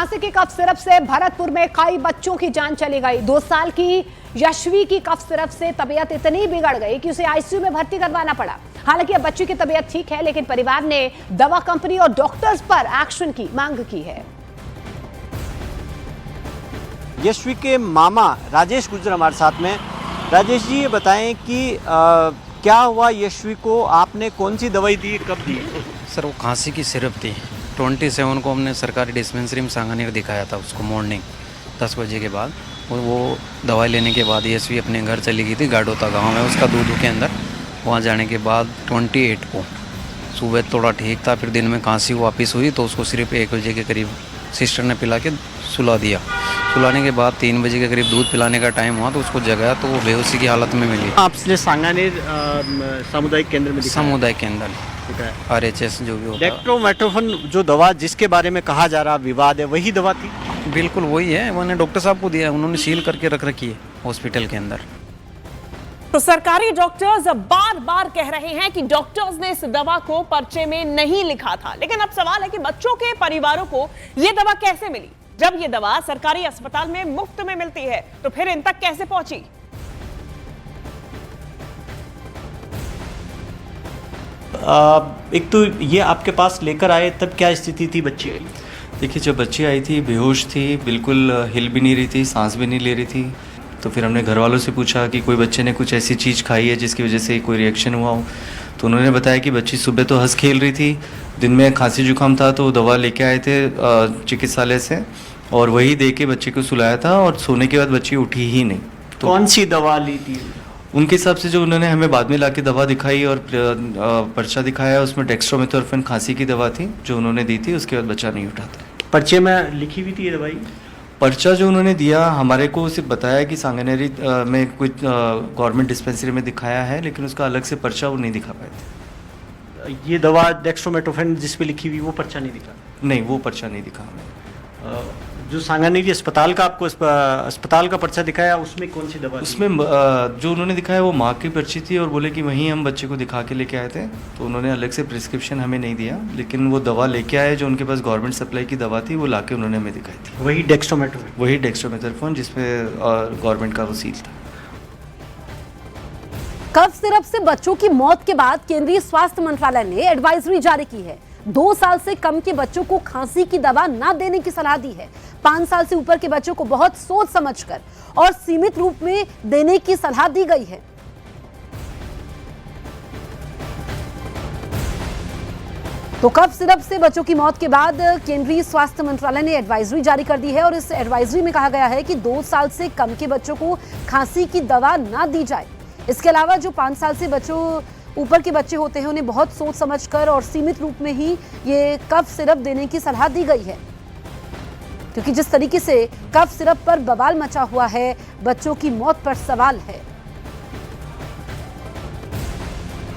खांसी की cough syrup से भरतपुर में कई बच्चों की जान चली गई। 2 साल की यशवी की कफ सिरप से तबीयत इतनी बिगड़ गई कि उसे आईसीयू में भर्ती करवाना पड़ा। हालांकि अब बच्ची की तबीयत ठीक है, लेकिन परिवार ने दवा कंपनी और डॉक्टर्स पर एक्शन की मांग की है। यशवी के मामा राजेश गुर्जर हमारे साथ में। राजेश जी, ये बताएं कि क्या हुआ यशवी को, आपने कौन सी दवाई दी, कब दी? सर वो खांसी की सिरप थी। 27 को हमने सरकारी डिस्पेंसरी में सांगानेर दिखाया था उसको मॉर्निंग 10 बजे के बाद। और वो दवाई लेने के बाद यशवी अपने घर चली गई थी गाडोता गांव में उसका दूध के अंदर। वहाँ जाने के बाद 28 को सुबह थोड़ा ठीक था, फिर दिन में खांसी वापस हुई तो उसको सिर्फ 1 बजे के करीब सिस्टर ने पिला के सुला दिया। सुलाने के बाद 3 बजे के करीब दूध पिलाने का टाइम हुआ तो उसको जगाया तो वो बेहोशी की हालत में मिली। आपने सांगानेर सामुदायिक केंद्र में दिखाया? सामुदायिक केंद्र RHS जो भी होता है। डेक्ट्रोमेटोफन जो दवा जिसके बारे में कहा जा रहा विवाद है, वही दवा थी? बिल्कुल वही है, मैंने डॉक्टर साहब को दिया, उन्होंने सील करके रख रखी है हॉस्पिटल के अंदर। तो सरकारी डॉक्टर्स बार बार कह रहे हैं कि डॉक्टर्स ने इस दवा को पर्चे में नहीं लिखा था, लेकिन अब सवाल है कि बच्चों के परिवारों को यह दवा कैसे मिली? जब यह दवा सरकारी अस्पताल में मुफ्त में मिलती है तो फिर इन तक कैसे पहुंची? एक तो ये आपके पास लेकर आए तब क्या स्थिति थी बच्ची की? देखिए, जब बच्ची आई थी बेहोश थी, बिल्कुल हिल भी नहीं रही थी, सांस भी नहीं ले रही थी। तो फिर हमने घर वालों से पूछा कि कोई बच्चे ने कुछ ऐसी चीज़ खाई है जिसकी वजह से कोई रिएक्शन हुआ हो। तो उन्होंने बताया कि बच्ची सुबह तो हंस खेल रही थी, दिन में खांसी जुकाम था तो दवा लेके आए थे चिकित्सालय से और वही दे के बच्ची को सुलाया था और सोने के बाद बच्ची उठी ही नहीं। तो कौन सी दवा ली थी? उनके हिसाब से जो उन्होंने हमें बाद में लाके दवा दिखाई और पर्चा दिखाया, उसमें डेक्स्ट्रोमेथोर्फिन खांसी की दवा थी जो उन्होंने दी थी। उसके बाद बच्चा नहीं उठा था। पर्चे में लिखी हुई थी ये दवाई? पर्चा जो उन्होंने दिया हमारे को सिर्फ बताया कि सांगानेरी में कुछ गवर्नमेंट डिस्पेंसरी में दिखाया है, लेकिन उसका अलग से पर्चा वो नहीं दिखा पाए थे। ये दवा डेक्स्ट्रोमेटोफेन जिस पे लिखी हुई वो पर्चा नहीं दिखा? नहीं, वो पर्चा नहीं दिखा हमें। जो सांगानेरी अस्पताल का आपको अस्पताल का पर्चा दिखाया उसमें कौन सी दवा? उसमें जो उन्होंने दिखाया वो माँ की पर्ची थी और बोले कि वहीं हम बच्चे को दिखा के लेके आए थे। तो उन्होंने अलग से प्रिस्क्रिप्शन हमें नहीं दिया, लेकिन वो दवा लेके आए जो उनके पास गवर्नमेंट सप्लाई की दवा थी, वो लाके उन्होंने हमें दिखाई थी। वही डेक्स्ट्रोमेथोर्फिन जिसपे गवर्नमेंट का वो सील था। कफ सिरप से बच्चों की मौत के बाद केंद्रीय स्वास्थ्य मंत्रालय ने एडवाइजरी जारी की है। 2 साल से कम के बच्चों को खांसी की दवा न देने की सलाह दी है। 5 साल से ऊपर के बच्चों को बहुत सोच समझकर और सीमित रूप में देने की सलाह दी गई है। तो कफ सिरप से बच्चों की मौत के बाद केंद्रीय स्वास्थ्य मंत्रालय ने एडवाइजरी जारी कर दी है और इस एडवाइजरी में कहा गया है कि 2 साल से कम के बच्चों को खांसी की दवा न दी जाए। इसके अलावा जो 5 साल से बच्चों ऊपर के बच्चे होते हैं उन्हें बहुत सोच समझकर और सीमित रूप में ही ये कफ सिरप देने की सलाह दी गई है, क्योंकि जिस तरीके से कफ सिरप पर बवाल मचा हुआ है, बच्चों की मौत पर सवाल है।